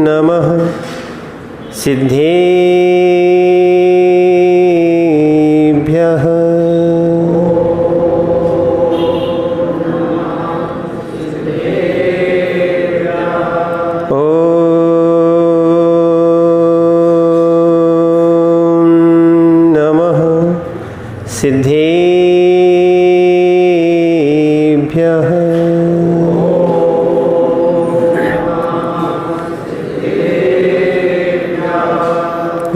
नमः सिद्धेभ्यः। सिद्धेभ्यः।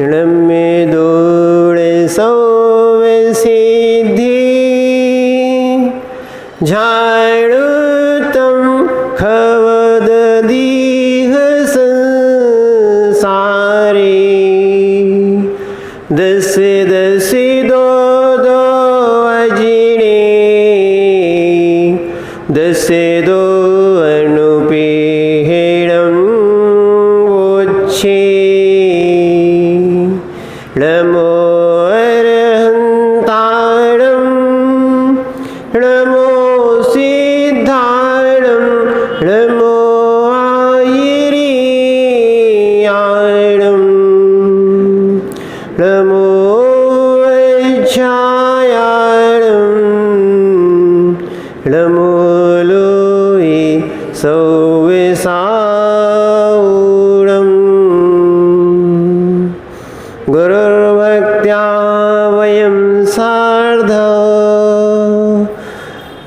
नमे दोड़े सौवे सिद्धि झाड़ुतम खवद दीह संसारी दस दस दो दो अजिणे दस दो अनुपेहणं वोच्छे नमो अरहन्ताणं नमो सिद्धाणं नमो आयिरीयाणं नमो वज्रायाणं नमो लोहि सौविसाऊणं गुरुर्भक्त्या वयं सार्ध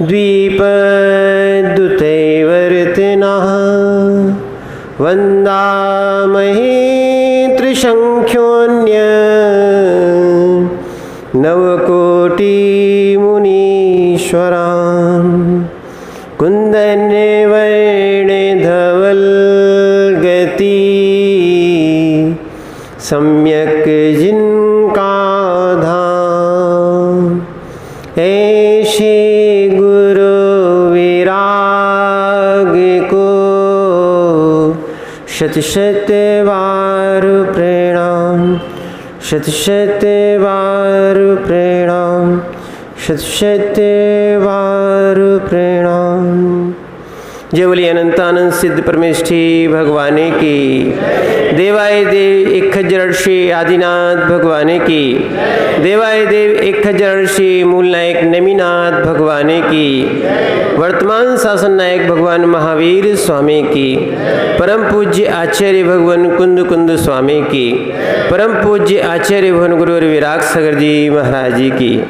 द्विपदुतैवर्तिनः वन्दामहे त्रिसङ्ख्योऽन्य नवकोटिमुनीश्वरान् कुन्दन्यवर्णधवलगति सम्यक् जिनका धाम ऐसे गुरु विराग को शत शत बार प्रणाम शत शत बार प्रणाम शत शत बार प्रणाम। जय बोलिए अनंतानंद सिद्ध परमेष्ठी भगवाने की। देवाय देव एक खज्जर श्री आदिनाथ भगवाने की। देवाय देव एक खज्जर श्री मूल नायक नमीनाथ भगवाने की। वर्तमान शासन नायक भगवान महावीर स्वामी की। परम पूज्य आचार्य भगवान कुंद कुंद स्वामी की। परम पूज्य आचार्य भगवान गुरु विराग सागर जी महाराज जी की।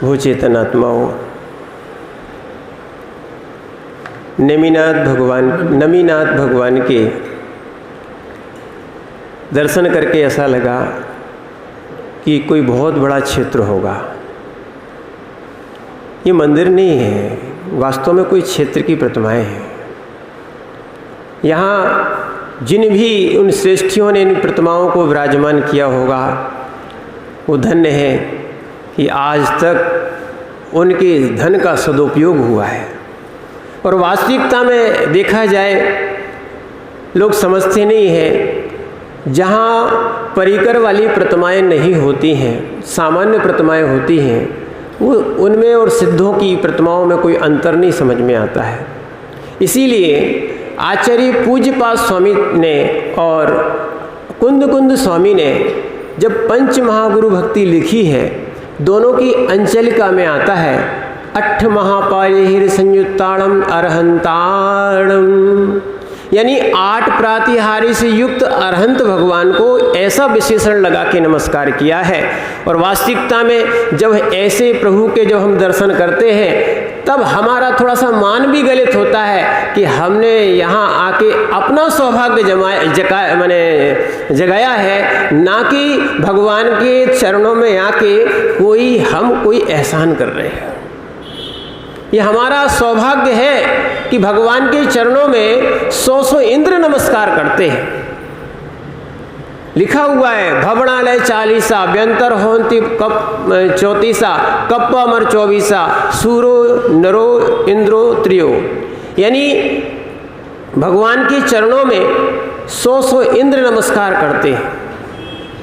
भूचेतन आत्माओं, नमीनाथ भगवान के दर्शन करके ऐसा लगा कि कोई बहुत बड़ा क्षेत्र होगा। ये मंदिर नहीं है, वास्तव में कोई क्षेत्र की प्रतिमाएं हैं। यहाँ जिन भी उन श्रेष्ठियों ने इन प्रतिमाओं को विराजमान किया होगा वो धन्य है कि आज तक उनके धन का सदुपयोग हुआ है। और वास्तविकता में देखा जाए लोग समझते नहीं हैं, जहाँ परिकर वाली प्रतिमाएं नहीं होती हैं, सामान्य प्रतिमाएं होती हैं, वो उनमें और सिद्धों की प्रतिमाओं में कोई अंतर नहीं समझ में आता है। इसीलिए आचार्य पूज्यपाद स्वामी ने और कुंद कुंद स्वामी ने जब पंच महागुरु भक्ति लिखी है, दोनों की अंचलिका में आता है अट्ठ महापारिहिर संयुक्ताणम अरहंताणम, यानी 8 प्रातिहारी से युक्त अरहंत भगवान को ऐसा विशेषण लगा के नमस्कार किया है। और वास्तविकता में जब ऐसे प्रभु के जब हम दर्शन करते हैं तब हमारा थोड़ा सा मान भी गलित होता है कि हमने यहाँ आके अपना सौभाग्य जगाया है, ना कि भगवान के चरणों में आके हम कोई एहसान कर रहे हैं। ये हमारा सौभाग्य है कि भगवान के चरणों में 100 इंद्र नमस्कार करते हैं। लिखा हुआ है भवनालय 40 व्यंतर होंति कप 34 कप्प अमर 24 सूरो नरो इंद्रो त्रियो, यानी भगवान के चरणों में 100 इंद्र नमस्कार करते हैं।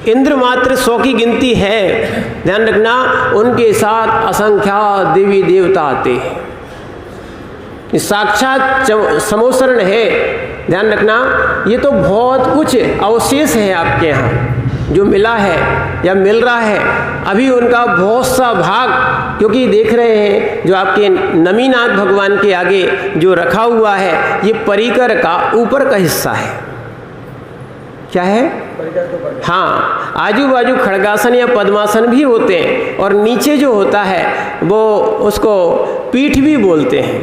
इंद्र मात्र 100 की गिनती है, ध्यान रखना, उनके साथ असंख्यात देवी देवता आते हैं। साक्षात समोसरण है, ध्यान रखना। ये तो बहुत कुछ अवशेष है आपके यहाँ जो मिला है या मिल रहा है, अभी उनका बहुत सा भाग, क्योंकि देख रहे हैं जो आपके नमीनाथ भगवान के आगे जो रखा हुआ है, ये परिकर का ऊपर का हिस्सा है। क्या है? हाँ, आजू बाजू खड़गासन या पद्मासन भी होते हैं, और नीचे जो होता है वो उसको पीठ भी बोलते हैं।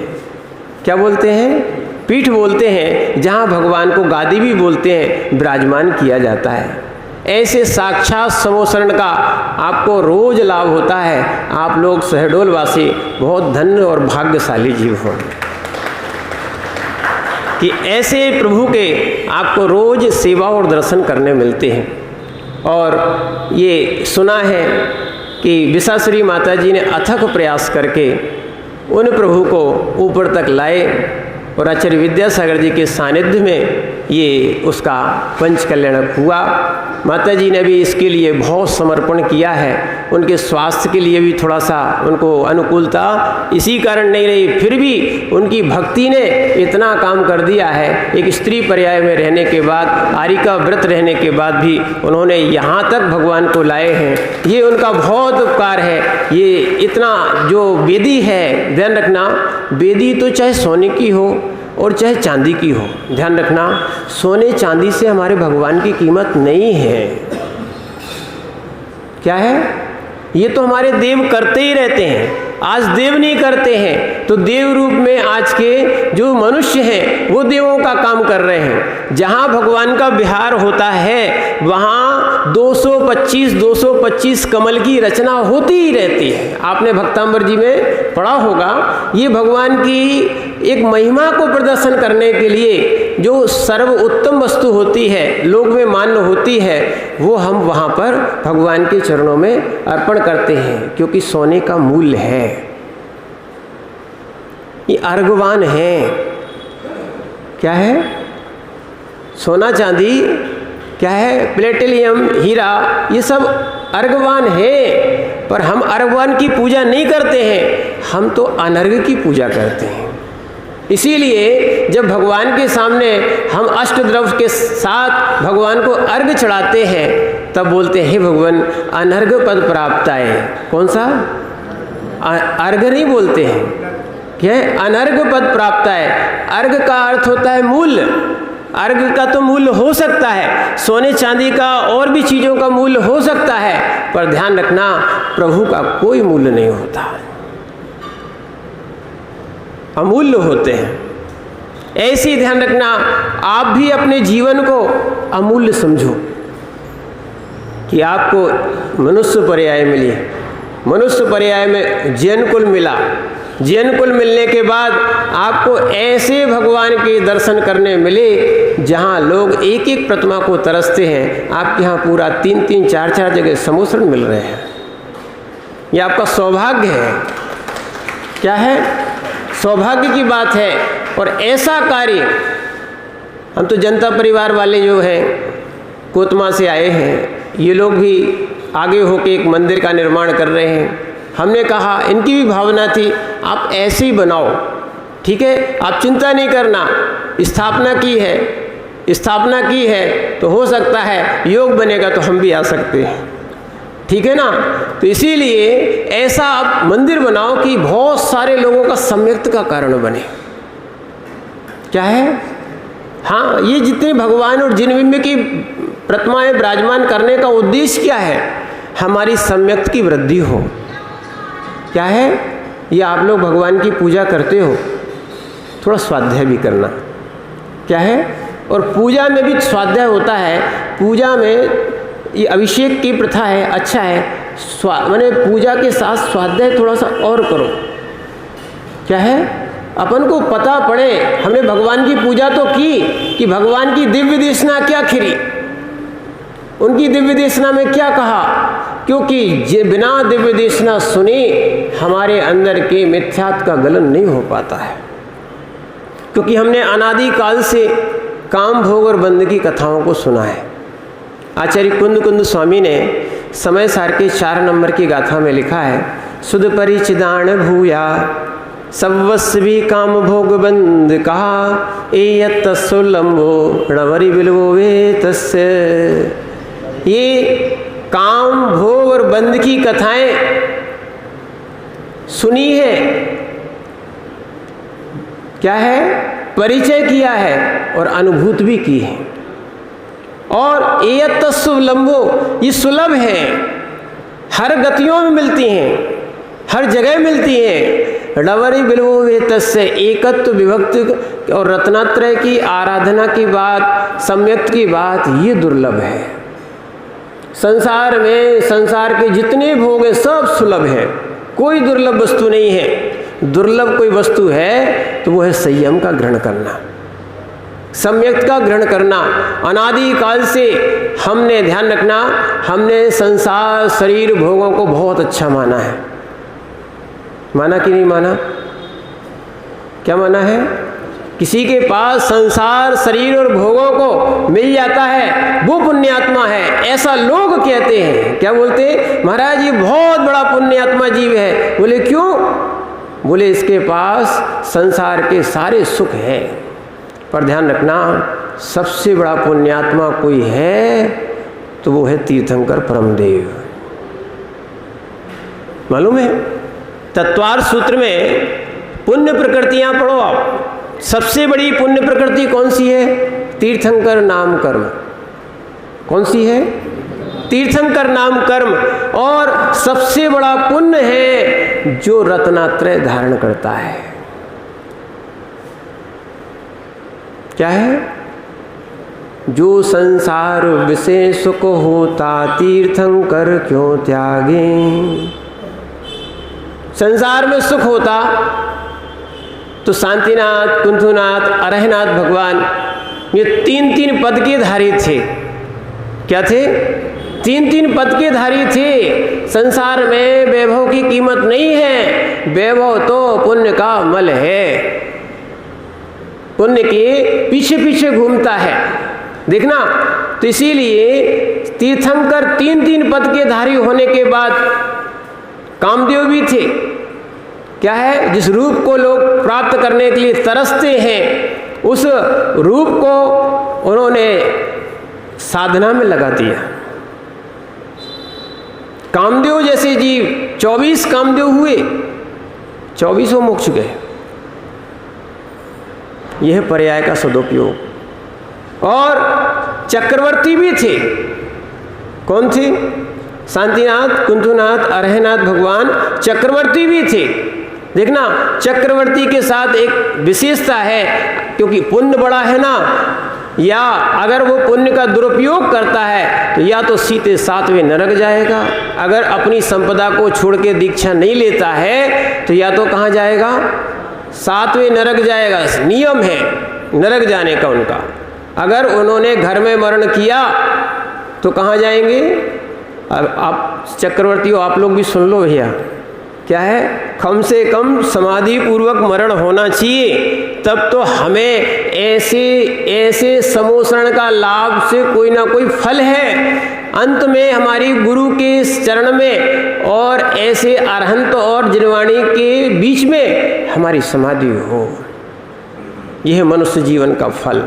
क्या बोलते हैं? पीठ बोलते हैं, जहाँ भगवान को गादी भी बोलते हैं, विराजमान किया जाता है। ऐसे साक्षात समोसरण का आपको रोज लाभ होता है। आप लोग शहडोल वासी बहुत धन्य और भाग्यशाली जीव हो कि ऐसे प्रभु के आपको रोज सेवा और दर्शन करने मिलते हैं। और ये सुना है कि विशाश्री माता जी ने अथक प्रयास करके उन प्रभु को ऊपर तक लाए, और आचार्य विद्यासागर जी के सानिध्य में ये उसका पंच कल्याणक हुआ। माता जी ने भी इसके लिए बहुत समर्पण किया है। उनके स्वास्थ्य के लिए भी थोड़ा सा उनको अनुकूलता इसी कारण नहीं रही, फिर भी उनकी भक्ति ने इतना काम कर दिया है। एक स्त्री पर्याय में रहने के बाद, आरिका व्रत रहने के बाद भी उन्होंने यहाँ तक भगवान को लाए हैं। ये उनका बहुत उपकार है। ये इतना जो वेदी है, ध्यान रखना, वेदी तो चाहे सोने की हो और चाहे चांदी की हो, ध्यान रखना, सोने चांदी से हमारे भगवान की कीमत नहीं है। क्या है? ये तो हमारे देव करते ही रहते हैं। आज देव नहीं करते हैं तो देव रूप में आज के जो मनुष्य हैं वो देवों का काम कर रहे हैं। जहाँ भगवान का विहार होता है वहाँ 225 कमल की रचना होती ही रहती है। आपने भक्तांबर जी में पढ़ा होगा। ये भगवान की एक महिमा को प्रदर्शन करने के लिए जो सर्व उत्तम वस्तु होती है, लोक में मान्य होती है, वो हम वहाँ पर भगवान के चरणों में अर्पण करते हैं, क्योंकि सोने का मूल्य है, ये अर्घवान है। क्या है? सोना चांदी क्या है? प्लेटिनियम, हीरा, ये सब अर्घवान है। पर हम अर्घवान की पूजा नहीं करते हैं, हम तो अनर्घ की पूजा करते हैं। इसीलिए जब भगवान के सामने हम अष्टद्रव्य के साथ भगवान को अर्घ चढ़ाते हैं, तब बोलते हैं, हे भगवान, अनर्घ पद प्राप्त आए। कौन सा? अर्घ नहीं बोलते हैं, क्या है? अनर्घ पद प्राप्त है। अर्घ का अर्थ होता है मूल्य। अर्घ का तो मूल्य हो सकता है, सोने चांदी का और भी चीज़ों का मूल्य हो सकता है, पर ध्यान रखना, प्रभु का कोई मूल्य नहीं होता, अमूल्य होते हैं। ऐसे ही ध्यान रखना, आप भी अपने जीवन को अमूल्य समझो कि आपको मनुष्य पर्याय मिली। मनुष्य पर्याय में जैन कुल मिला। जैन कुल मिलने के बाद आपको ऐसे भगवान के दर्शन करने मिले जहाँ लोग एक एक प्रतिमा को तरसते हैं। आपके यहाँ पूरा 3-3, 4-4 जगह समोसरण मिल रहे हैं। ये आपका सौभाग्य है। क्या है? सौभाग्य की बात है। और ऐसा कार्य, हम तो जनता परिवार वाले जो हैं कोतमा से आए हैं, ये लोग भी आगे होके एक मंदिर का निर्माण कर रहे हैं। हमने कहा, इनकी भी भावना थी, आप ऐसे ही बनाओ, ठीक है, आप चिंता नहीं करना, स्थापना की है तो हो सकता है योग बनेगा तो हम भी आ सकते हैं, ठीक है ना। तो इसीलिए ऐसा आप मंदिर बनाओ कि बहुत सारे लोगों का सम्यक्त का कारण बने। क्या है? हाँ, ये जितने भगवान और जिनबिंब की प्रतिमाएं विराजमान करने का उद्देश्य क्या है? हमारी सम्यक्त की वृद्धि हो। क्या है? ये आप लोग भगवान की पूजा करते हो, थोड़ा स्वाध्याय भी करना। क्या है? और पूजा में भी स्वाध्याय होता है। पूजा में ये अभिषेक की प्रथा है, अच्छा है, माने पूजा के साथ स्वाध्याय थोड़ा सा और करो। क्या है? अपन को पता पड़े, हमने भगवान की पूजा तो की कि भगवान की दिव्य देशना क्या खिरी, उनकी दिव्य देशना में क्या कहा, क्योंकि बिना दिव्य देशना सुने हमारे अंदर के मिथ्यात्व का गलन नहीं हो पाता है। क्योंकि हमने अनादि काल से काम भोग और बंद की कथाओं को सुना है। आचार्य कुंद स्वामी ने समय सार के 4 नंबर की गाथा में लिखा है, सुध परिचिदान भूया सवस्वी काम भोग बंद कहा ए तस्लम्बो णवरी बिलवो वे तस्य। ये काम भोग और बंद की कथाएं सुनी है, क्या है, परिचय किया है और अनुभूत भी की है। और एयत सुलम्बो, ये सुलभ है, हर गतियों में मिलती हैं, हर जगह मिलती हैं। डवरी बिलवो वेतस्य, एकत्व विभक्ति और रत्नात्रय की आराधना की बात, सम्यक्त की बात, ये दुर्लभ है। संसार में संसार के जितने भोग हैं सब सुलभ है, कोई दुर्लभ वस्तु नहीं है। दुर्लभ कोई वस्तु है तो वो है संयम का ग्रहण करना, सम्यक्त का ग्रहण करना। अनादि काल से हमने ध्यान रखना, हमने संसार शरीर भोगों को बहुत अच्छा माना है। माना कि नहीं माना? क्या माना है? किसी के पास संसार शरीर और भोगों को मिल जाता है वो पुण्यात्मा है, ऐसा लोग कहते हैं। क्या बोलते हैं? महाराज ये बहुत बड़ा पुण्यात्मा जीव है। बोले क्यों? बोले इसके पास संसार के सारे सुख है। पर ध्यान रखना, सबसे बड़ा पुण्यात्मा कोई है तो वो है तीर्थंकर परमदेव। मालूम है? तत्वार सूत्र में पुण्य प्रकृतियां पढ़ो आप। सबसे बड़ी पुण्य प्रकृति कौन सी है? तीर्थंकर नाम कर्म। कौन सी है? तीर्थंकर नाम कर्म। और सबसे बड़ा पुण्य है जो रत्नात्रय धारण करता है। क्या है? जो संसार विषय सुख होता तीर्थंकर क्यों त्यागे। संसार में सुख होता तो शांतिनाथ, कुंथुनाथ, अरहनाथ भगवान ये 3 पद के धारी थे। क्या थे? 3 पद के धारी थे। संसार में वैभव की कीमत नहीं है, वैभव तो पुण्य का मल है, पुण्य के पीछे पीछे घूमता है। देखना, तो इसीलिए तीर्थंकर 3 पद के धारी होने के बाद कामदेव भी थे। क्या है? जिस रूप को लोग प्राप्त करने के लिए तरसते हैं, उस रूप को उन्होंने साधना में लगा दिया। कामदेव जैसे जीव 24 कामदेव हुए, 24 मोक्ष गए। यह पर्याय का सदुपयोग। और चक्रवर्ती भी थे। कौन थे? शांतिनाथ, कुंथुनाथ, अरहनाथ भगवान चक्रवर्ती भी थे। देखना, चक्रवर्ती के साथ एक विशेषता है, क्योंकि पुण्य बड़ा है ना, या अगर वो पुण्य का दुरुपयोग करता है तो या तो सीधे 7वें नरक जाएगा, अगर अपनी संपदा को छोड़ के दीक्षा नहीं लेता है तो या तो कहाँ जाएगा? 7वें नरक जाएगा। नियम है नरक जाने का उनका। अगर उन्होंने घर में मरण किया तो कहाँ जाएंगे? अब आप चक्रवर्ती हो, आप लोग भी सुन लो भैया। क्या है? कम से कम समाधि पूर्वक मरण होना चाहिए, तब तो हमें ऐसे समोषण का लाभ से कोई ना कोई फल है। अंत में हमारी गुरु के चरण में और ऐसे अरहंत और जिनवाणी के बीच में हमारी समाधि हो, यह मनुष्य जीवन का फल।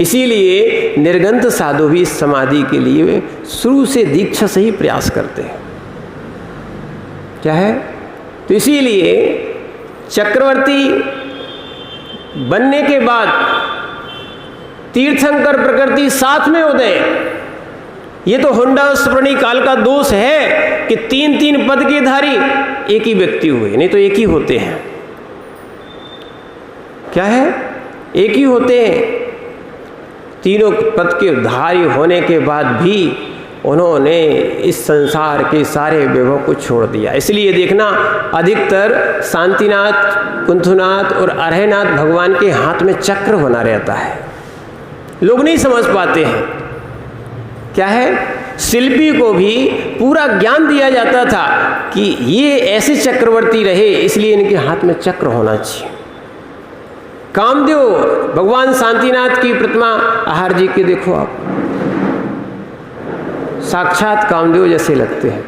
इसीलिए निर्गंत साधु भी समाधि के लिए शुरू से दीक्षा से ही प्रयास करते हैं। क्या है? तो इसीलिए चक्रवर्ती बनने के बाद तीर्थंकर प्रकृति साथ में उदय। ये तो होंडा स्मृणी काल का दोष है कि 3 पद के धारी एक ही व्यक्ति हुए, नहीं तो एक ही होते हैं। क्या है? एक ही होते हैं। 3 पद के धारी होने के बाद भी उन्होंने इस संसार के सारे वैभव को छोड़ दिया। इसलिए देखना, अधिकतर शांतिनाथ, कुंथुनाथ और अरहनाथ भगवान के हाथ में चक्र बना रहता है। लोग नहीं समझ पाते हैं। क्या है? शिल्पी को भी पूरा ज्ञान दिया जाता था कि ये ऐसे चक्रवर्ती रहे, इसलिए इनके हाथ में चक्र होना चाहिए। कामदेव भगवान शांतिनाथ की प्रतिमा आहार जी के देखो आप, साक्षात कामदेव जैसे लगते हैं।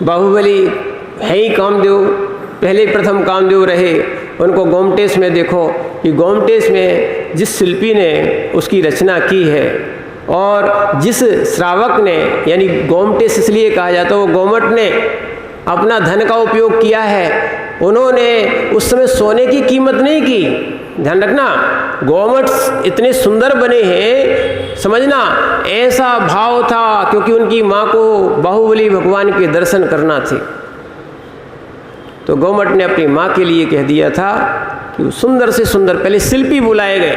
बाहुबली है ही कामदेव, पहले प्रथम कामदेव रहे। उनको गोमटेश में देखो कि गोमटेश में जिस शिल्पी ने उसकी रचना की है और जिस श्रावक ने, यानी गोमटेश इसलिए कहा जाता है, वो गोमट ने अपना धन का उपयोग किया है। उन्होंने उस समय सोने की कीमत नहीं की, ध्यान रखना, गोमट इतने सुंदर बने हैं, समझना, ऐसा भाव था क्योंकि उनकी माँ को बाहुबली भगवान के दर्शन करना थे। तो गोमट ने अपनी माँ के लिए कह दिया था कि सुंदर से सुंदर, पहले शिल्पी बुलाए गए,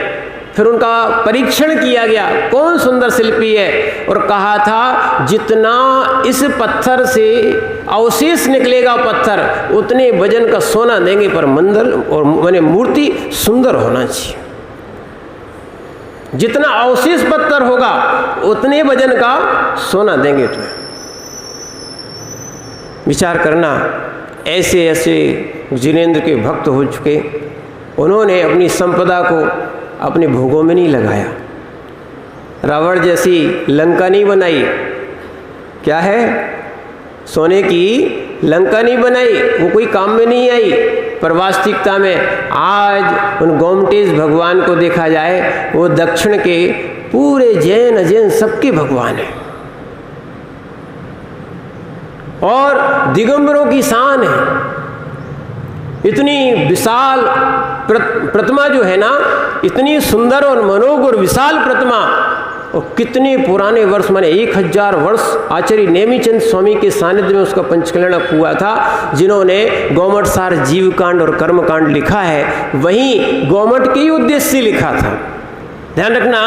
फिर उनका परीक्षण किया गया कौन सुंदर शिल्पी है, और कहा था जितना इस पत्थर से अवशेष निकलेगा पत्थर, उतने वजन का सोना देंगे, पर मंदिर और माने मूर्ति सुंदर होना चाहिए। जितना अवशेष पत्थर होगा उतने वजन का सोना देंगे तुम्हें। विचार करना, ऐसे ऐसे जिनेंद्र के भक्त हो चुके, उन्होंने अपनी संपदा को अपने भोगों में नहीं लगाया। रावण जैसी लंका नहीं बनाई, क्या है, सोने की लंका नहीं बनाई, वो कोई काम में नहीं आई। पर वास्तविकता में आज उन गोमटेश भगवान को देखा जाए, वो दक्षिण के पूरे जैन अजैन सबके भगवान हैं और दिगंबरों की शान है। इतनी विशाल प्रतिमा जो है ना, इतनी सुंदर और मनोहर और विशाल प्रतिमा, और कितने पुराने वर्ष, माने 1000 वर्ष आचार्य नेमिचंद स्वामी के सानिध्य में उसका पंचकल्याण हुआ था, जिन्होंने गोमट सार जीवकांड और कर्मकांड लिखा है। वहीं गोमट के ही उद्देश्य से लिखा था। ध्यान रखना,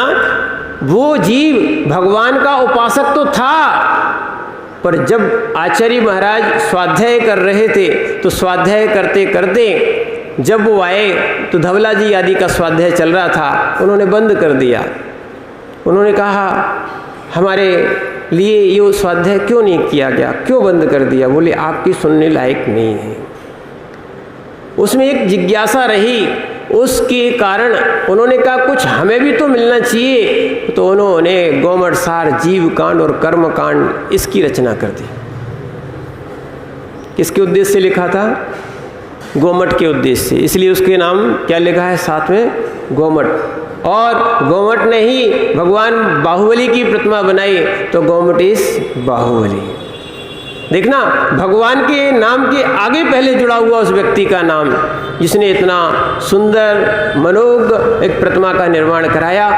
वो जीव भगवान का उपासक तो था, पर जब आचार्य महाराज स्वाध्याय कर रहे थे तो स्वाध्याय करते करते जब वो आए तो धवला जी आदि का स्वाध्याय चल रहा था, उन्होंने बंद कर दिया। उन्होंने कहा हमारे लिए ये स्वाध्याय क्यों नहीं किया गया, क्यों बंद कर दिया? बोले आपकी सुनने लायक नहीं है। उसमें एक जिज्ञासा रही, उसके कारण उन्होंने कहा कुछ हमें भी तो मिलना चाहिए, तो उन्होंने गोमट सार जीव कांड और कर्म कांड इसकी रचना कर दी। किसके उद्देश्य से लिखा था? गोमट के उद्देश्य से, इसलिए उसके नाम क्या लिखा है साथ में? गोमट। और गोमट ने ही भगवान बाहुबली की प्रतिमा बनाई, तो गोमटेश बाहुबली। देखना, भगवान के नाम के आगे पहले जुड़ा हुआ उस व्यक्ति का नाम, जिसने इतना सुंदर मनोज्ञ एक प्रतिमा का निर्माण कराया।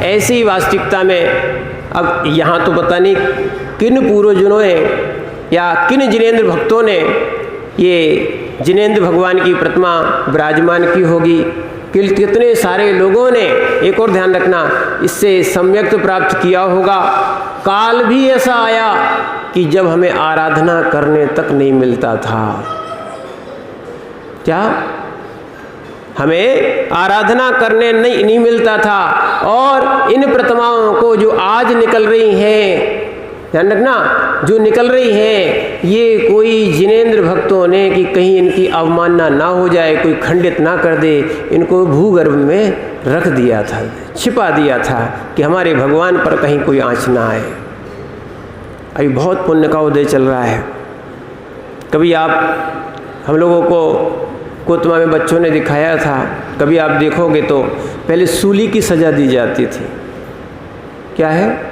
ऐसी वास्तविकता में अब यहाँ तो पता नहीं किन पूर्वजों ने या किन जिनेंद्र भक्तों ने ये जिनेंद्र भगवान की प्रतिमा विराजमान की होगी, कितने सारे लोगों ने, एक और ध्यान रखना, इससे सम्यक प्राप्त किया होगा। काल भी ऐसा आया कि जब हमें आराधना करने तक नहीं मिलता था। क्या? हमें आराधना करने नहीं मिलता था। और इन प्रतिमाओं को जो आज निकल रही हैं, ध्यान रखना, जो निकल रही हैं, ये कोई जिनेंद्र भक्तों ने कि कहीं इनकी अवमानना ना हो जाए, कोई खंडित ना कर दे, इनको भूगर्भ में रख दिया था, छिपा दिया था कि हमारे भगवान पर कहीं कोई आँच ना आए। अभी बहुत पुण्य का उदय चल रहा है। कभी आप हम लोगों को कोतमा में बच्चों ने दिखाया था, कभी आप देखोगे तो पहले सूली की सज़ा दी जाती थी। क्या है?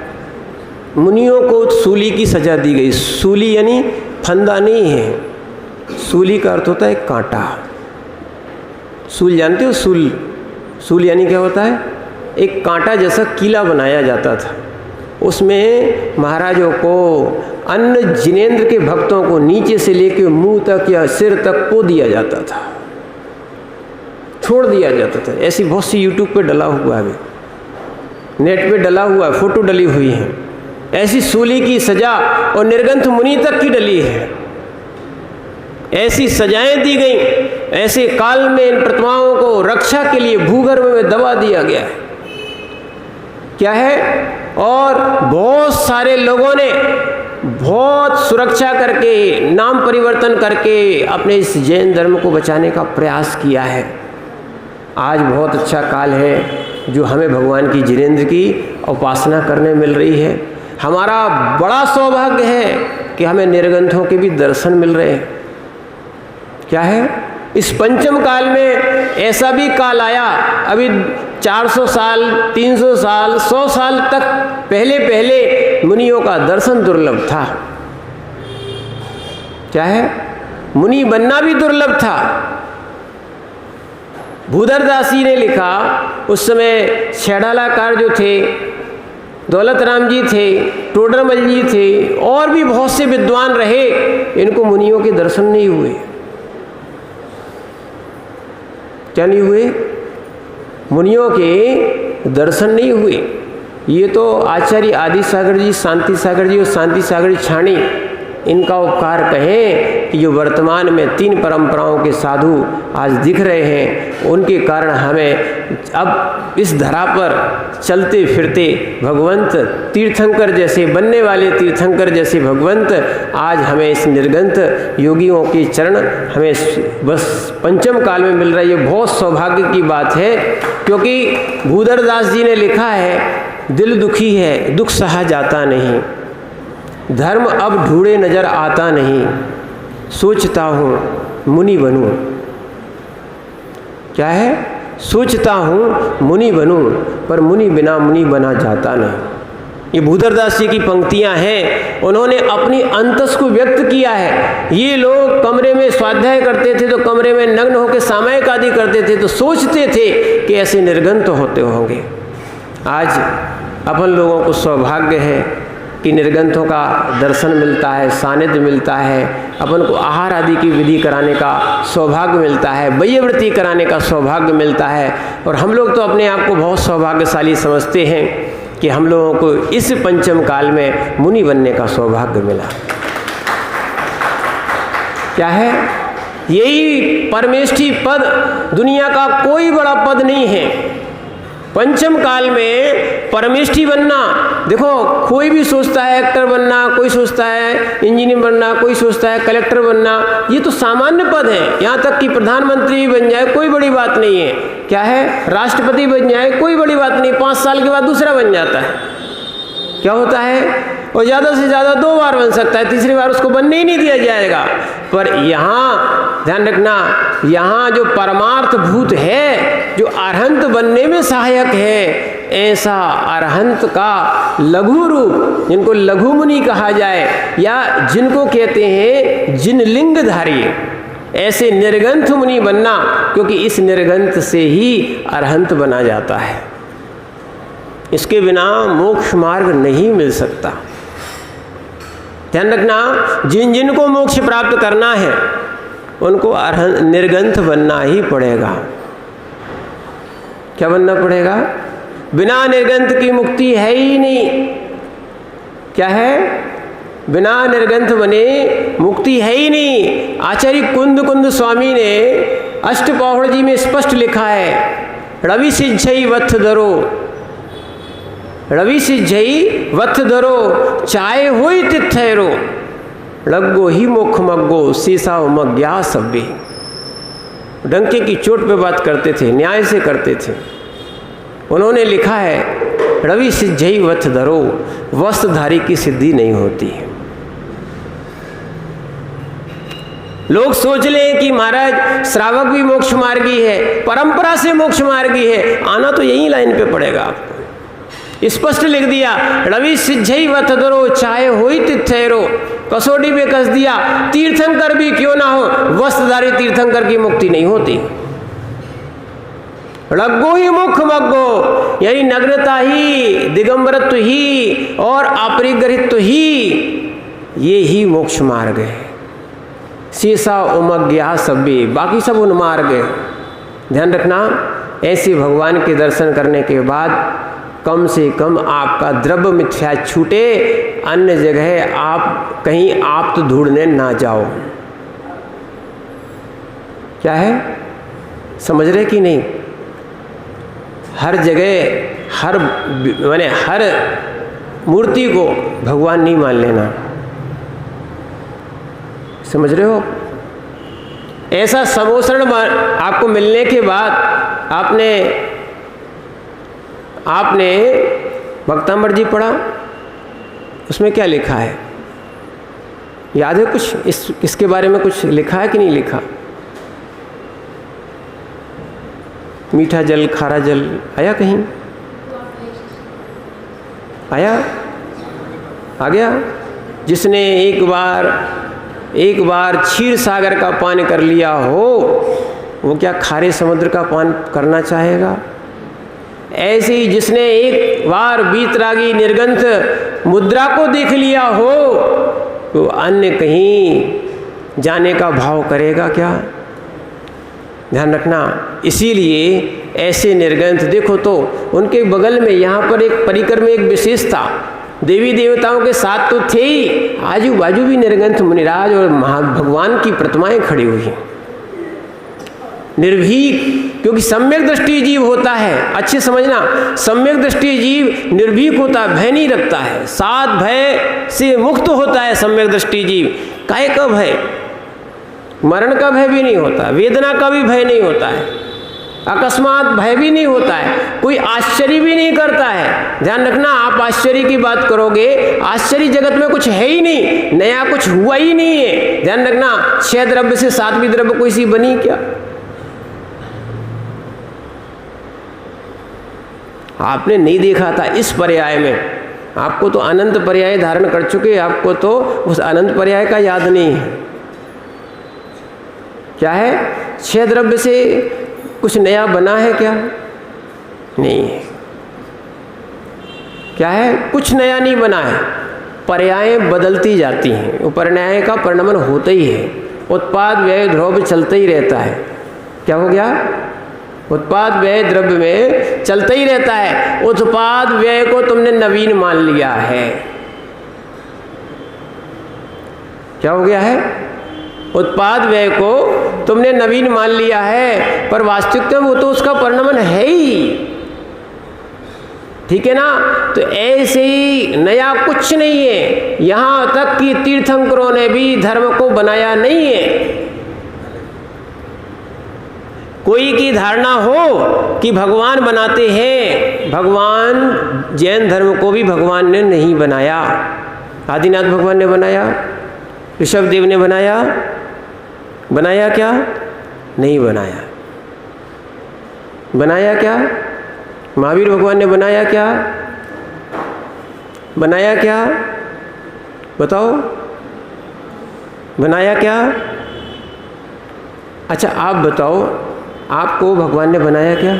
मुनियों को सूली की सज़ा दी गई। सूली यानी फंदा नहीं है, सूली का अर्थ होता है कांटा। सूल जानते हो? सूल, सूल यानी क्या होता है? एक कांटा जैसा कीला बनाया जाता था, उसमें महाराजों को, अन्य जिनेंद्र के भक्तों को नीचे से लेकर मुंह तक या सिर तक को दिया जाता था, छोड़ दिया जाता था। ऐसी बहुत सी यूट्यूब पे डला हुआ है, नेट पे डला हुआ है, फोटो डली हुई है। ऐसी सूली की सजा और निर्गंथ मुनि तक की डली है। ऐसी सजाएं दी गई। ऐसे काल में इन प्रतिमाओं को रक्षा के लिए भूगर्भ में दबा दिया गया है। क्या है? और बहुत सारे लोगों ने बहुत सुरक्षा करके, नाम परिवर्तन करके अपने इस जैन धर्म को बचाने का प्रयास किया है। आज बहुत अच्छा काल है जो हमें भगवान की जिनेंद्र की उपासना करने मिल रही है। हमारा बड़ा सौभाग्य है कि हमें निर्ग्रंथों के भी दर्शन मिल रहे हैं। क्या है, इस पंचम काल में ऐसा भी काल आया, अभी 400 साल 300 साल 100 साल तक पहले मुनियों का दर्शन दुर्लभ था। क्या है, मुनि बनना भी दुर्लभ था। भूधरदास जी ने लिखा, उस समय छैडालाकार जो थे, दौलत राम जी थे, टोडरमल जी थे, और भी बहुत से विद्वान रहे, इनको मुनियों के दर्शन नहीं हुए। क्या नहीं हुए? मुनियों के दर्शन नहीं हुए। ये तो आचार्य आदि सागर जी, शांति सागर जी और शांति सागर छाणी, इनका उपकार कहें कि जो वर्तमान में 3 परंपराओं के साधु आज दिख रहे हैं, उनके कारण हमें अब इस धरा पर चलते फिरते भगवंत तीर्थंकर जैसे बनने वाले तीर्थंकर जैसे भगवंत आज हमें इस निर्गंथ योगियों के चरण हमें बस पंचम काल में मिल रही है। बहुत सौभाग्य की बात है, क्योंकि भूधरदास जी ने लिखा है, दिल दुखी है दुख सहा जाता नहीं, धर्म अब ढूंढे नजर आता नहीं, सोचता हूँ मुनि बनूं। क्या है? सोचता हूँ मुनि बनूं, पर मुनि बिना मुनि बना जाता नहीं। ये भूधरदास जी की पंक्तियाँ हैं, उन्होंने अपनी अंतस को व्यक्त किया है। ये लोग कमरे में स्वाध्याय करते थे तो कमरे में नग्न होकर सामयिक आदि करते थे, तो सोचते थे कि ऐसे निर्गंथ होते होंगे। आज अपन लोगों को सौभाग्य है कि निर्गंथों का दर्शन मिलता है, सानिध्य मिलता है, अपन को आहार आदि की विधि कराने का सौभाग्य मिलता है, वैयवृत्ति कराने का सौभाग्य मिलता है। और हम लोग तो अपने आप को बहुत सौभाग्यशाली समझते हैं कि हम लोगों को इस पंचम काल में मुनि बनने का सौभाग्य मिला। क्या है? यही परमेष्ठी पद, दुनिया का कोई बड़ा पद नहीं है। पंचम काल में परमेष्ठी बनना, देखो कोई भी सोचता है एक्टर बनना, कोई सोचता है इंजीनियर बनना, कोई सोचता है कलेक्टर बनना, ये तो सामान्य पद है। यहाँ तक कि प्रधानमंत्री बन जाए कोई बड़ी बात नहीं है। क्या है? राष्ट्रपति बन जाए कोई बड़ी बात नहीं, 5 साल के बाद दूसरा बन जाता है। क्या होता है? और ज़्यादा से ज़्यादा 2 बार बन सकता है, तीसरी बार उसको बनने ही नहीं दिया जाएगा। पर यहाँ ध्यान रखना, यहाँ जो परमार्थ भूत है, जो अरहंत बनने में सहायक है, ऐसा अरहंत का लघु रूप, जिनको लघु मुनि कहा जाए या जिनको कहते हैं जिनलिंगधारी, ऐसे निर्गंथ मुनि बनना, क्योंकि इस निर्गंथ से ही अरहंत बना जाता है। इसके बिना मोक्ष मार्ग नहीं मिल सकता। ध्यान रखना, जिन जिनको मोक्ष प्राप्त करना है उनको निर्गंथ बनना ही पड़ेगा। क्या बनना पड़ेगा? बिना निर्गंथ की मुक्ति है ही नहीं। क्या है? बिना निर्गंथ बने मुक्ति है ही नहीं। आचार्य कुंद स्वामी ने अष्टपौढ़ जी में स्पष्ट लिखा है, रवि सिज्झई वत्थ धरो, रवि सिज्झई वत्थ धरो, चाहे होई तिथैरो, लग्गो ही मुख मग्गो सीसा मग्या सब्बे। डंके की चोट पे बात करते थे, न्याय से करते थे। उन्होंने लिखा है, रवि सिज्झई वत्थ धरो, वस्त्रधारी की सिद्धि नहीं होती। लोग सोच लें कि महाराज श्रावक भी मोक्ष मार्गी है, परंपरा से मोक्ष मार्गी है, आना तो यही लाइन पे पड़ेगा आपको। स्पष्ट लिख दिया, रवि सिज्झई वत्थ धरो, चाहे होई तिथैरो, कसौटी पे कस दिया, तीर्थंकर भी क्यों ना हो, वस्त्रधारी तीर्थंकर की मुक्ति नहीं होती। लग्गो ही मुख मग्गो, यही नग्नता ही, दिगंबरत्व ही और अपरिग्रहित्व ही, ये ही मोक्ष मार्ग है। सीसा उमग्या सब्बे, बाकी सब उन्मार्ग है। ध्यान रखना, ऐसे भगवान के दर्शन करने के बाद कम से कम आपका द्रव्य मिथ्या छूटे, अन्य जगह आप कहीं आप तो ढूंढने ना जाओ। क्या है? समझ रहे कि नहीं? हर जगह हर मूर्ति को भगवान नहीं मान लेना। समझ रहे हो? ऐसा समोसरण आपको मिलने के बाद आपने भक्तामृत जी पढ़ा, उसमें क्या लिखा है? याद है कुछ? इसके बारे में कुछ लिखा है कि नहीं लिखा? मीठा जल, खारा जल आया कहीं? आया? आ गया? जिसने एक बार क्षीर सागर का पान कर लिया हो, वो क्या खारे समुद्र का पान करना चाहेगा? ऐसे ही जिसने एक बार वीतरागी निर्गंथ मुद्रा को देख लिया हो, तो अन्य कहीं जाने का भाव करेगा क्या? ध्यान रखना। इसीलिए ऐसे निर्गंथ देखो तो उनके बगल में यहाँ पर एक परिकर में एक विशेषता, देवी देवताओं के साथ तो थे ही, आजू बाजू भी निर्गंथ मुनिराज और भगवान की प्रतिमाएं खड़ी हुई हैं, निर्भीक। क्योंकि सम्यक दृष्टि जीव होता है, अच्छे समझना, सम्यक दृष्टि जीव निर्भीक होता है, भय नहीं रखता है, सात भय से मुक्त होता है सम्यक दृष्टि जीव। काय का भय? मरण का भय भी नहीं होता, वेदना का भी भय नहीं होता है, अकस्मात भय भी नहीं होता है, कोई आश्चर्य भी नहीं करता है। ध्यान रखना, आप आश्चर्य की बात करोगे, आश्चर्य जगत में कुछ है ही नहीं, नया कुछ हुआ ही नहीं है। ध्यान रखना, 6 द्रव्य से 7वीं द्रव्य कोई सी बनी क्या? आपने नहीं देखा था इस पर्याय में, आपको तो अनंत पर्याय धारण कर चुके, आपको तो उस अनंत पर्याय का याद नहीं है। क्या है? 6 द्रव्य से कुछ नया बना है क्या? नहीं है। क्या है? कुछ नया नहीं बना है, पर्यायें बदलती जाती हैं, उपपर्याय का परिणमन होता ही है, उत्पाद व्यय ध्रुव चलता ही रहता है। क्या हो गया? उत्पाद व्यय द्रव्य में चलता ही रहता है। उत्पाद व्यय को तुमने नवीन मान लिया है। क्या हो गया है? उत्पाद व्यय को तुमने नवीन मान लिया है, पर वास्तविकता में वो तो उसका परिणमन है ही, ठीक है ना? तो ऐसे ही नया कुछ नहीं है। यहां तक कि तीर्थंकरों ने भी धर्म को बनाया नहीं है। कोई की धारणा हो कि भगवान बनाते हैं, भगवान, जैन धर्म को भी भगवान ने नहीं बनाया। आदिनाथ भगवान ने बनाया, ऋषभदेव ने बनाया, बनाया क्या? नहीं बनाया। बनाया क्या? महावीर भगवान ने बनाया क्या? बनाया क्या? बताओ, बनाया क्या? अच्छा आप बताओ, आपको भगवान ने बनाया क्या?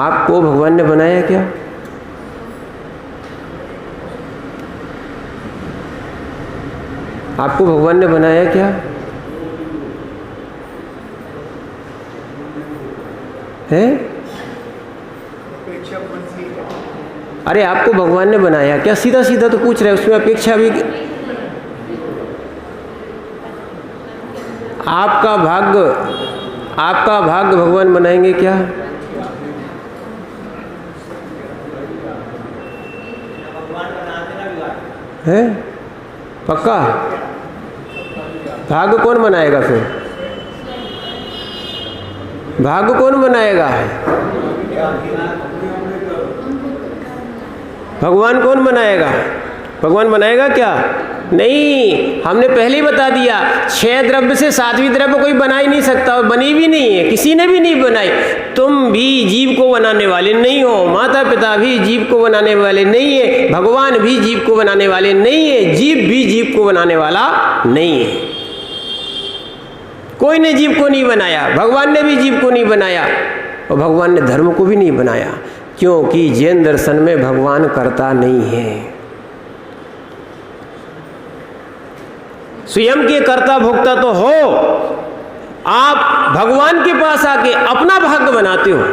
आपको भगवान ने बनाया क्या? आपको भगवान ने बनाया क्या? है? अरे आपको भगवान ने बनाया क्या? सीधा सीधा तो पूछ रहे, उसमें अपेक्षा भी। आपका भाग्य भगवान बनाएंगे क्या? है? पक्का? भाग्य कौन बनाएगा फिर? भाग्य कौन बनाएगा? भगवान कौन बनाएगा? भगवान बनाएगा क्या? नहीं, हमने पहले ही बता दिया, 6 द्रव्य से 7वीं द्रव्य कोई बना ही नहीं सकता, और बनी भी नहीं है, किसी ने भी नहीं बनाई। तुम भी जीव को बनाने वाले नहीं हो, माता पिता भी जीव को बनाने वाले नहीं है, भगवान भी जीव को बनाने वाले नहीं है, जीव भी जीव को बनाने वाला नहीं है। कोई ने जीव को नहीं बनाया, भगवान ने भी जीव को नहीं बनाया, और भगवान ने धर्म को भी नहीं बनाया, क्योंकि जैन दर्शन में भगवान कर्ता नहीं है। स्वयं के कर्ता भोक्ता तो हो, आप भगवान के पास आके अपना भाग्य बनाते हो।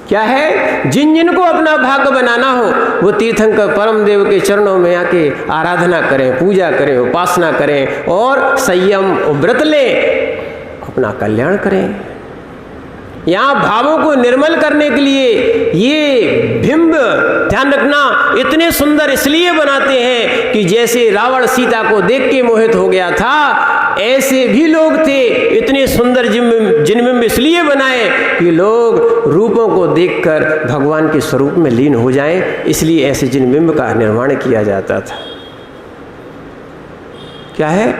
क्या है? जिन जिन को अपना भाग्य बनाना हो, वो तीर्थंकर परम देव के चरणों में आके आराधना करें, पूजा करें, उपासना करें, और संयम व्रत लें, अपना कल्याण करें। यहाँ भावों को निर्मल करने के लिए ये बिंब, ध्यान रखना, इतने सुंदर इसलिए बनाते हैं कि जैसे रावण सीता को देख के मोहित हो गया था, ऐसे भी लोग थे। इतने सुंदर जिनबिंब इसलिए बनाए कि लोग रूपों को देखकर भगवान के स्वरूप में लीन हो जाएं, इसलिए ऐसे जिनबिंब का निर्माण किया जाता था। क्या है,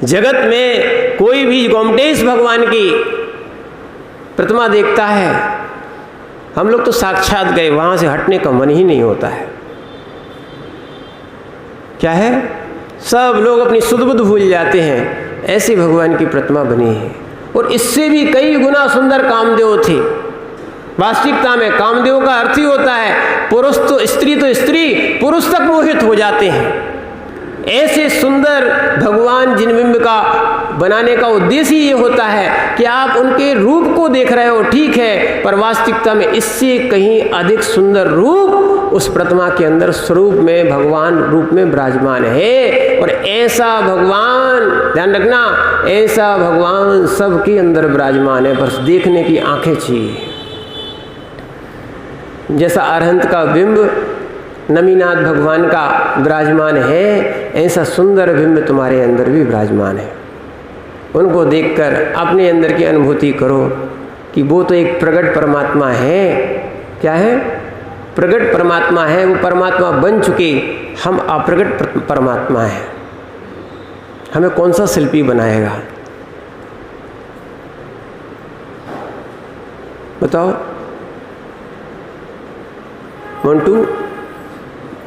जगत में कोई भी गोमटेश भगवान की प्रतिमा देखता है, हम लोग तो साक्षात गए, वहां से हटने का मन ही नहीं होता है। क्या है, सब लोग अपनी सुध बुध भूल जाते हैं। ऐसी भगवान की प्रतिमा बनी है। और इससे भी कई गुना सुंदर कामदेव थे। वास्तविकता में कामदेव का अर्थ ही होता है पुरुष तो स्त्री पुरुष तक मोहित हो जाते हैं। ऐसे सुंदर भगवान जिनबिंब का बनाने का उद्देश्य ये होता है कि आप उनके रूप को देख रहे हो, ठीक है, पर वास्तविकता में इससे कहीं अधिक सुंदर रूप उस प्रतिमा के अंदर स्वरूप में भगवान रूप में विराजमान है। और ऐसा भगवान, ध्यान रखना, ऐसा भगवान सबके अंदर विराजमान है, बस देखने की आंखें चाहिए। जैसा अरहंत का बिंब नमीनाथ भगवान का विराजमान है, ऐसा सुंदर बिंब तुम्हारे अंदर भी विराजमान है। उनको देखकर अपने अंदर की अनुभूति करो कि वो तो एक प्रगट परमात्मा है। क्या है, प्रगट परमात्मा है, वो परमात्मा बन चुके, हम अप्रगट परमात्मा हैं। हमें कौन सा शिल्पी बनाएगा, बताओ मोंटू,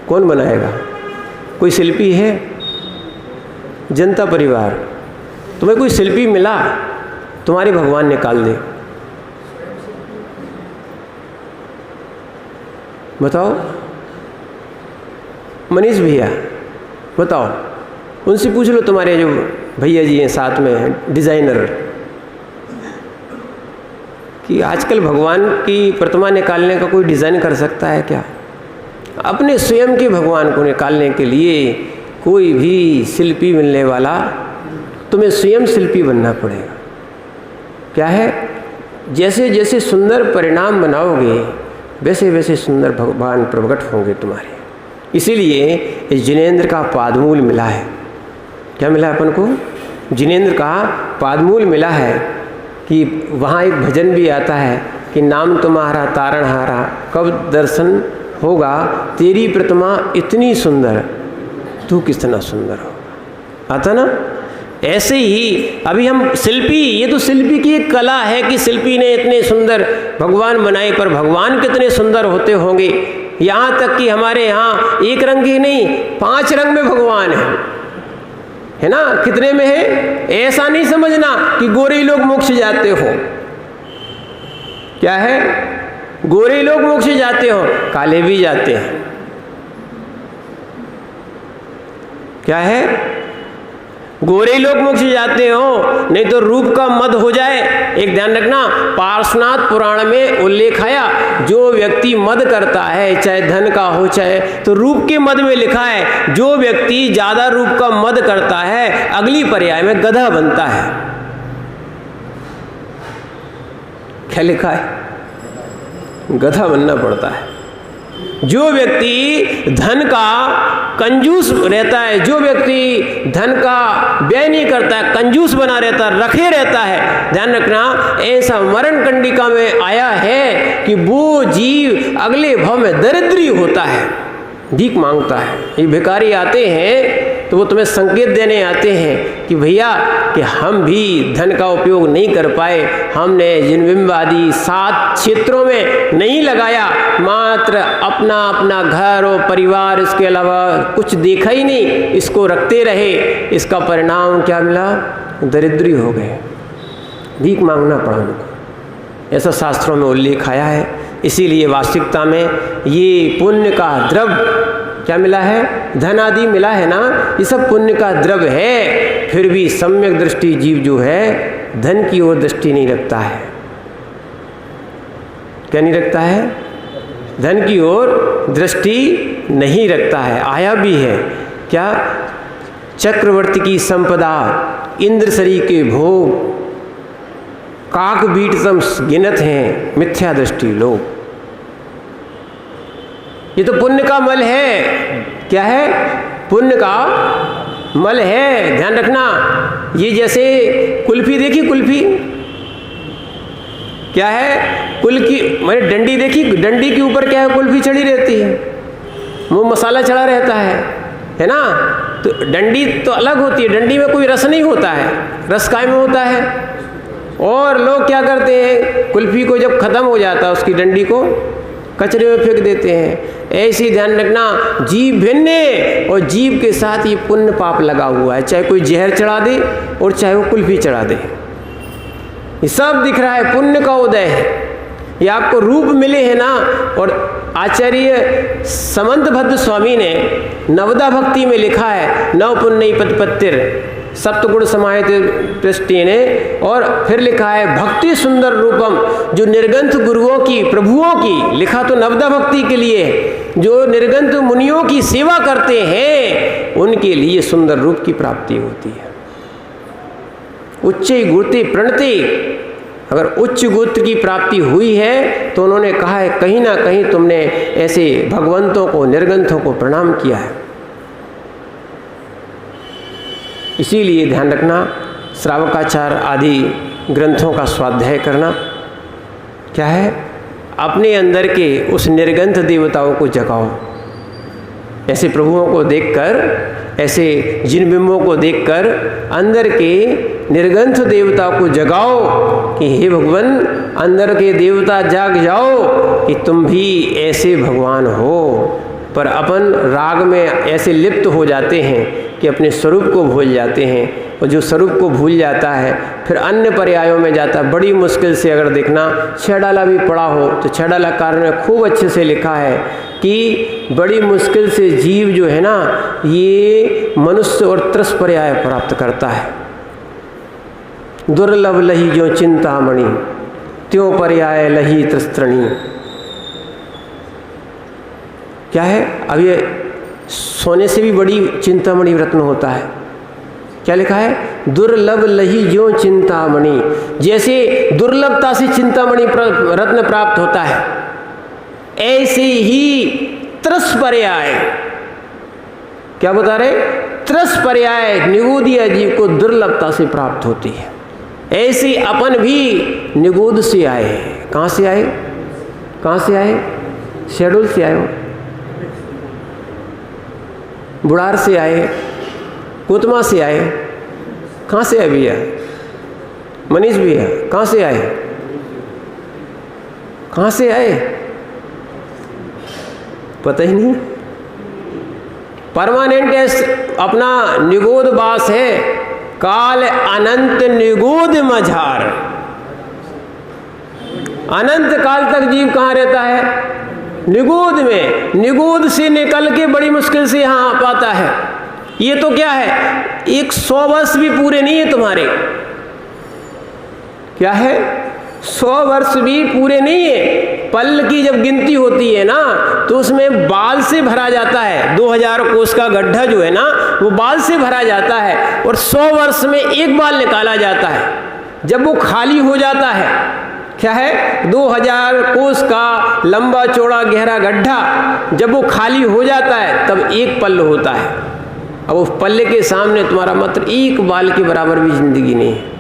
कौन बनाएगा? कोई शिल्पी है? जनता परिवार, तुम्हें कोई शिल्पी मिला, तुम्हारे भगवान निकाल दे, बताओ। मनीष भैया बताओ, उनसे पूछ लो, तुम्हारे जो भैया जी हैं साथ में डिजाइनर, कि आजकल भगवान की प्रतिमा निकालने का कोई डिज़ाइन कर सकता है क्या? अपने स्वयं के भगवान को निकालने के लिए कोई भी शिल्पी मिलने वाला, तुम्हें स्वयं शिल्पी बनना पड़ेगा। क्या है, जैसे जैसे सुंदर परिणाम बनाओगे वैसे वैसे सुंदर भगवान प्रकट होंगे तुम्हारे। इसीलिए इस जिनेंद्र का पादमूल मिला है। क्या मिला अपन को? जिनेंद्र का पादमूल मिला है। कि वहाँ एक भजन भी आता है कि नाम तुम्हारा तारणहारा, कब दर्शन होगा तेरी प्रतिमा इतनी सुंदर, तू कितना सुंदर होगा। आता ना? ऐसे ही अभी हम शिल्पी, ये तो शिल्पी की एक कला है कि शिल्पी ने इतने सुंदर भगवान बनाए, पर भगवान कितने सुंदर होते होंगे। यहाँ तक कि हमारे यहाँ एक रंग ही नहीं 5 रंग में भगवान है ना? कितने में है? ऐसा नहीं समझना कि गोरे लोग मोक्ष जाते हो। क्या है? गोरे लोग मोक्ष जाते हो, काले भी जाते हैं। क्या है? गोरे लोग मोक्ष जाते हो, नहीं तो रूप का मद हो जाए। एक ध्यान रखना, पार्श्वनाथ पुराण में उल्लेख आया, जो व्यक्ति मद करता है, चाहे धन का हो चाहे, तो रूप के मद में लिखा है जो व्यक्ति ज्यादा रूप का मद करता है अगली पर्याय में गधा बनता है। क्या लिखा है? गधा बनना पड़ता है। जो व्यक्ति धन का कंजूस रहता है, जो व्यक्ति धन का व्यय नहीं करता है, कंजूस बना रहता है, रखे रहता है, ध्यान रखना, ऐसा मरण कंडिका में आया है कि वो जीव अगले भाव में दरिद्री होता है, भीख मांगता है। ये भिखारी आते हैं तो वो तुम्हें संकेत देने आते हैं कि भैया कि हम भी धन का उपयोग नहीं कर पाए, हमने जिनबिंब आदि 7 क्षेत्रों में नहीं लगाया, मात्र अपना अपना घर और परिवार, इसके अलावा कुछ देखा ही नहीं, इसको रखते रहे। इसका परिणाम क्या मिला? दरिद्री हो गए, भीख मांगना पड़ा उनको। ऐसा शास्त्रों में उल्लेख आया है। इसीलिए वास्तविकता में ये पुण्य का द्रव्य क्या मिला है? धन आदि मिला है ना, ये सब पुण्य का द्रव्य है। फिर भी सम्यक दृष्टि जीव जो है धन की ओर दृष्टि नहीं रखता है। क्या नहीं रखता है? धन की ओर दृष्टि नहीं रखता है। आया भी है क्या? चक्रवर्ती की संपदा, इंद्रसरी के भोग, काक बीटतम गिनत हैं मिथ्या दृष्टि लोग। ये तो पुण्य का मल है। क्या है? पुण्य का मल है, ध्यान रखना। ये जैसे कुल्फी देखी, कुल्फी क्या है? कुल की मैंने डंडी देखी, डंडी के ऊपर क्या है? कुल्फी चढ़ी रहती है, वो मसाला चढ़ा रहता है ना। तो डंडी तो अलग होती है, डंडी में कोई रस नहीं होता है, रस काय में होता है। और लोग क्या करते हैं, कुल्फी को जब ख़त्म हो जाता है उसकी डंडी को कचरे में फेंक देते हैं। ऐसे ही ध्यान रखना, जीव भिन्न है और जीव के साथ ये पुण्य पाप लगा हुआ है। चाहे कोई जहर चढ़ा दे और चाहे वो कुल्फी चढ़ा दे, ये सब दिख रहा है, पुण्य का उदय है। ये आपको रूप मिले हैं ना। और आचार्य समंतभद्र स्वामी ने नवदा भक्ति में लिखा है, नव पुण्य पतपत्तिर सप्तगुण समाहित पृष्टि ने। और फिर लिखा है भक्ति सुंदर रूपम, जो निर्गंथ गुरुओं की प्रभुओं की, लिखा तो नवदा भक्ति के लिए, जो निर्गंथ मुनियों की सेवा करते हैं उनके लिए सुंदर रूप की प्राप्ति होती है। उच्च गुरुते प्रणते, अगर उच्च गोत्र की प्राप्ति हुई है तो उन्होंने कहा है कहीं ना कहीं तुमने ऐसे भगवंतों को, निर्गंथों को प्रणाम किया है। इसीलिए ध्यान रखना, श्रावकाचार आदि ग्रंथों का स्वाध्याय करना क्या है? अपने अंदर के उस निर्गंथ देवताओं को जगाओ। ऐसे प्रभुओं को देखकर, ऐसे जिन बिंबों को देखकर अंदर के निर्गंथ देवता को जगाओ कि हे भगवान, अंदर के देवता जाग जाओ कि तुम भी ऐसे भगवान हो। पर अपन राग में ऐसे लिप्त हो जाते हैं कि अपने स्वरूप को भूल जाते हैं, और जो स्वरूप को भूल जाता है फिर अन्य पर्यायों में जाता है। बड़ी मुश्किल से अगर देखना, छेडाला भी पढ़ा हो तो छेडाला कारण में खूब अच्छे से लिखा है कि बड़ी मुश्किल से जीव जो है ना, ये मनुष्य और त्रस पर्याय प्राप्त करता है। दुर्लभ लही जो चिंतामणि, त्यों पर्याय लही त्रस्त्रणी। क्या है? अब ये सोने से भी बड़ी चिंतामणि रत्न होता है। क्या लिखा है? दुर्लभ लही ज्यों चिंतामणि। जैसे दुर्लभता से चिंतामणि रत्न प्राप्त होता है, ऐसे ही त्रस पर्याय, क्या बता रहे? त्रस पर्याय निगूढ़ जीव को दुर्लभता से प्राप्त होती है। ऐसे अपन भी निगूढ़ से आए हैं। कहाँ से आए? कहाँ से आए? शेड्यूल से आए हो, बुढ़ार से आए, कुतमा से आए। कहाँ से आए भैया? मनीष भैया कहाँ से आए? कहाँ से आए? पता ही नहीं। परमानेंट अपना निगूढ़ वास है, काल अनंत निगूढ़ मझार। अनंत काल तक जीव कहाँ रहता है? निगूढ़ में। निगूढ़ से निकल के बड़ी मुश्किल से यहाँ आ पाता है। ये तो क्या है, 100 वर्ष भी पूरे नहीं है तुम्हारे। क्या है? 100 वर्ष भी पूरे नहीं है। पल की जब गिनती होती है ना, तो उसमें बाल से भरा जाता है। 2000 कोस का गड्ढा जो है ना, वो बाल से भरा जाता है, और 100 वर्ष में एक बाल निकाला जाता है। जब वो खाली हो जाता है, क्या है? 2000 कोस का लंबा चौड़ा गहरा गड्ढा जब वो खाली हो जाता है तब एक पल्ल होता है। अब उस पल्ले के सामने तुम्हारा मात्र एक बाल के बराबर भी जिंदगी नहीं है।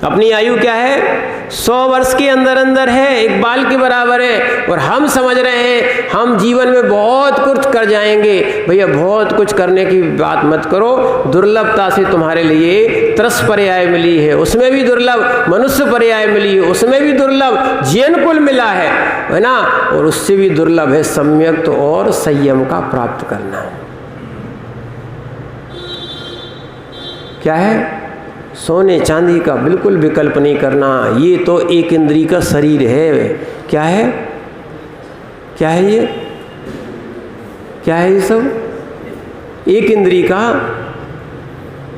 अपनी आयु क्या है? 100 वर्ष के अंदर अंदर है, एक बाल के बराबर है। और हम समझ रहे हैं हम जीवन में बहुत कुछ कर जाएंगे। भैया बहुत कुछ करने की बात मत करो। दुर्लभता से तुम्हारे लिए त्रस पर्याय मिली है, उसमें भी दुर्लभ मनुष्य पर्याय मिली है, उसमें भी दुर्लभ जैन कुल मिला है ना। और उससे भी दुर्लभ है सम्यक और संयम का प्राप्त करना। क्या है? सोने चांदी का बिल्कुल विकल्प नहीं करना। ये तो एक इंद्रिय का शरीर है। क्या है? क्या है ये? क्या है ये सब? एक इंद्रिय का,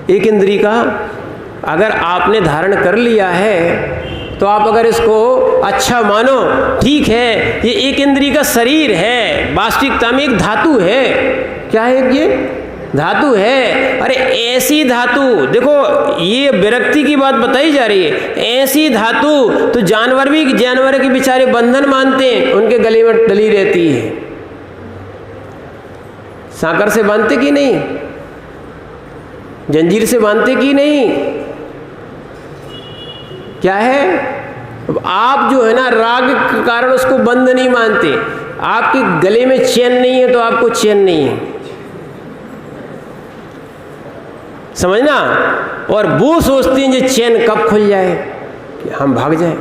एक इंद्रिय का अगर आपने धारण कर लिया है तो आप अगर इसको अच्छा मानो, ठीक है, ये एक इंद्रिय का शरीर है, वास्तविकता में एक धातु है। क्या है ये? धातु है। अरे ऐसी धातु, देखो ये विरक्ति की बात बताई जा रही है, ऐसी धातु तो जानवर के बेचारे बंधन मानते हैं, उनके गले में डली रहती है। सांकर से बांधते कि नहीं, जंजीर से बांधते कि नहीं, क्या है? अब आप जो है ना राग के कारण उसको बंद नहीं मानते, आपके गले में चैन नहीं है तो आपको चैन नहीं है, समझना। और वो सोचती हैं कि चैन कब खुल जाए कि हम भाग जाए।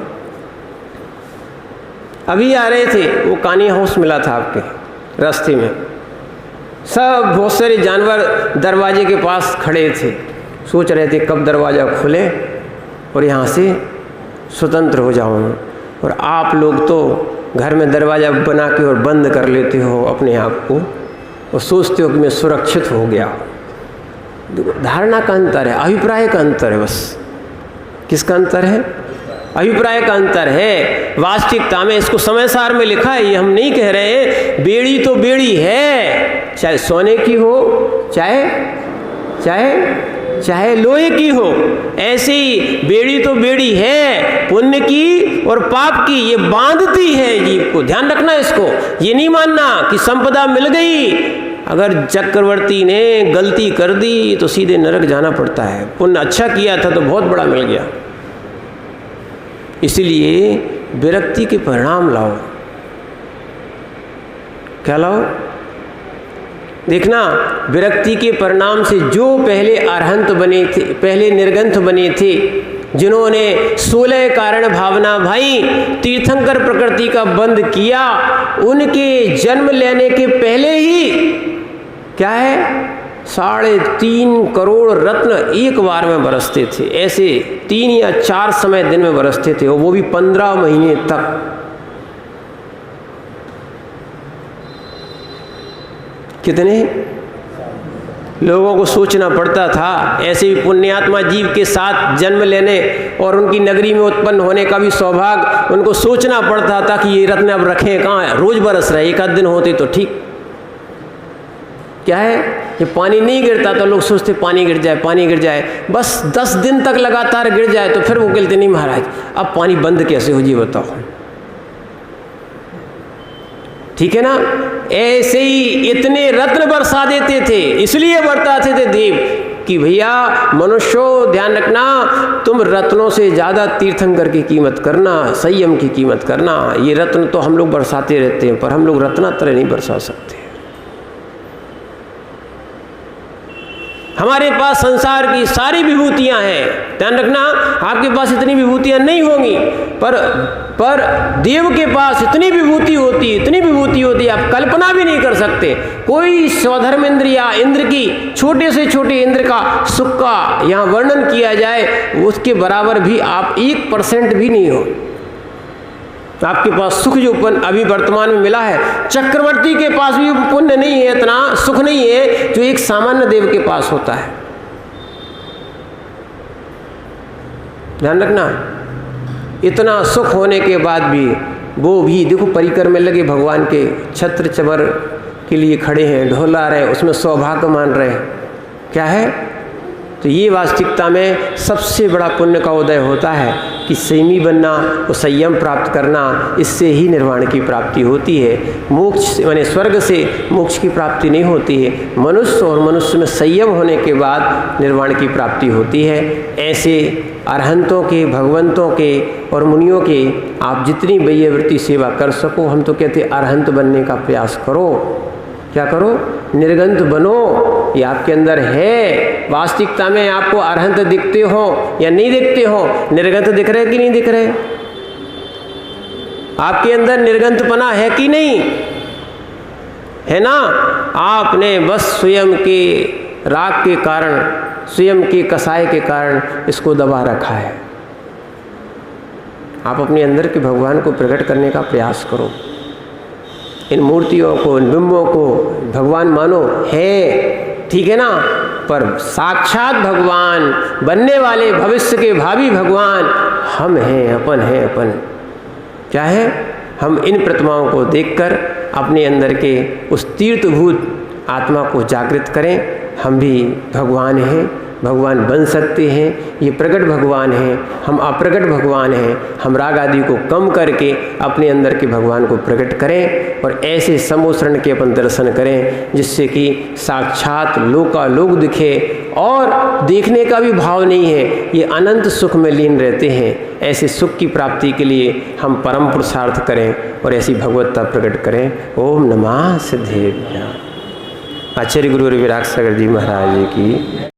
अभी आ रहे थे, वो कानी हाउस मिला था आपके रास्ते में, सब बहुत सारे जानवर दरवाजे के पास खड़े थे, सोच रहे थे कब दरवाज़ा खुले और यहाँ से स्वतंत्र हो जाऊँ। और आप लोग तो घर में दरवाज़ा बना के और बंद कर लेते हो अपने आप को और सोचते हो कि मैं सुरक्षित हो गया। धारणा का अंतर है, अभिप्राय का अंतर है, बस। किसका अंतर है? अभिप्राय का अंतर है। वास्तविकता में इसको समय सार में लिखा है, ये हम नहीं कह रहे हैं। बेड़ी तो बेड़ी है, चाहे सोने की हो चाहे लोहे की हो, ऐसे ही बेड़ी तो बेड़ी है, पुण्य की और पाप की, ये बांधती है जीव को। ध्यान रखना इसको, ये नहीं मानना कि संपदा मिल गई। अगर चक्रवर्ती ने गलती कर दी तो सीधे नरक जाना पड़ता है, पुण्य अच्छा किया था तो बहुत बड़ा मिल गया। इसलिए विरक्ति के परिणाम लाओ। क्या लाओ? देखना, विरक्ति के परिणाम से जो पहले अरहंत बने थे, पहले निर्गंथ बने थे, जिन्होंने 16 कारण भावना भाई तीर्थंकर प्रकृति का बंद किया, उनके जन्म लेने के पहले ही क्या है 3.5 करोड़ रत्न एक बार में बरसते थे। ऐसे 3 या 4 समय दिन में बरसते थे, और वो भी 15 महीने तक। कितने लोगों को सोचना पड़ता था। ऐसे भी पुण्यात्मा जीव के साथ जन्म लेने और उनकी नगरी में उत्पन्न होने का भी सौभाग्य उनको सोचना पड़ता था कि ये रत्न अब रखें कहाँ, रोज बरस रहे, एक आध दिन होते तो ठीक। क्या है, जब पानी नहीं गिरता तो लोग सोचते पानी गिर जाए, बस 10 दिन तक लगातार गिर जाए तो फिर वो कहते नहीं महाराज अब पानी बंद कैसे हो जी बताओ। ठीक है ना, ऐसे ही इतने रत्न बरसा देते थे, इसलिए बरसाते थे देव कि भैया मनुष्यों ध्यान रखना, तुम रत्नों से ज़्यादा तीर्थंकर की कीमत करना, संयम की कीमत करना। ये रत्न तो हम लोग बरसाते रहते हैं, पर हम लोग रत्नात्रय नहीं बरसा सकते। हमारे पास संसार की सारी विभूतियां हैं, ध्यान रखना, आपके पास इतनी विभूतियां नहीं होंगी, पर देव के पास इतनी विभूति होती आप कल्पना भी नहीं कर सकते। कोई स्वधर्म इंद्र या इंद्र की, छोटे से छोटे इंद्र का सुख का यहाँ वर्णन किया जाए, उसके बराबर भी आप 1% भी नहीं हो। आपके पास सुख जो अभी वर्तमान में मिला है, चक्रवर्ती के पास भी पुण्य नहीं है, इतना सुख नहीं है जो एक सामान्य देव के पास होता है। ध्यान रखना, इतना सुख होने के बाद भी वो भी देखो परिकर में लगे भगवान के छत्र चबर के लिए खड़े हैं, ढोला रहे, उसमें सौभाग्य मान रहे हैं। क्या है, तो ये वास्तविकता में सबसे बड़ा पुण्य का उदय होता है कि संयमी बनना और संयम प्राप्त करना, इससे ही निर्वाण की प्राप्ति होती है। मोक्ष माने स्वर्ग से मोक्ष की प्राप्ति नहीं होती है, मनुष्य और मनुष्य में संयम होने के बाद निर्वाण की प्राप्ति होती है। ऐसे अरहंतों के, भगवंतों के और मुनियों के आप जितनी वैयवृत्ति सेवा कर सको, हम तो कहते अरहंत बनने का प्रयास करो। क्या करो, निर्गंथ बनो, ये आपके अंदर है। वास्तविकता में आपको अरहंत दिखते हो या नहीं दिखते हो, निर्गंथ दिख रहे कि नहीं दिख रहे? आपके अंदर निर्गंथपना है कि नहीं है ना? आपने बस स्वयं के राग के कारण, स्वयं के कसाय के कारण इसको दबा रखा है। आप अपने अंदर के भगवान को प्रकट करने का प्रयास करो। इन मूर्तियों को, इन बिंबों को भगवान मानो, है ठीक है ना, पर साक्षात भगवान बनने वाले, भविष्य के भावी भगवान हम हैं, अपन हैं, अपन। क्या है, हम इन प्रतिमाओं को देखकर अपने अंदर के उस तीर्थभूत आत्मा को जागृत करें हम भी भगवान हैं, भगवान बन सकते हैं। ये प्रकट भगवान हैं, हम अप्रकट भगवान हैं। हम राग आदि को कम करके अपने अंदर के भगवान को प्रकट करें और ऐसे समोसरण के अपन दर्शन करें जिससे कि साक्षात लोकालोक दिखे और देखने का भी भाव नहीं है, ये अनंत सुख में लीन रहते हैं। ऐसे सुख की प्राप्ति के लिए हम परम पुरुषार्थ करें और ऐसी भगवत्ता प्रकट करें। ओम नमः सिद्धेभ्यः। आचार्य गुरु विराग सागर जी महाराज की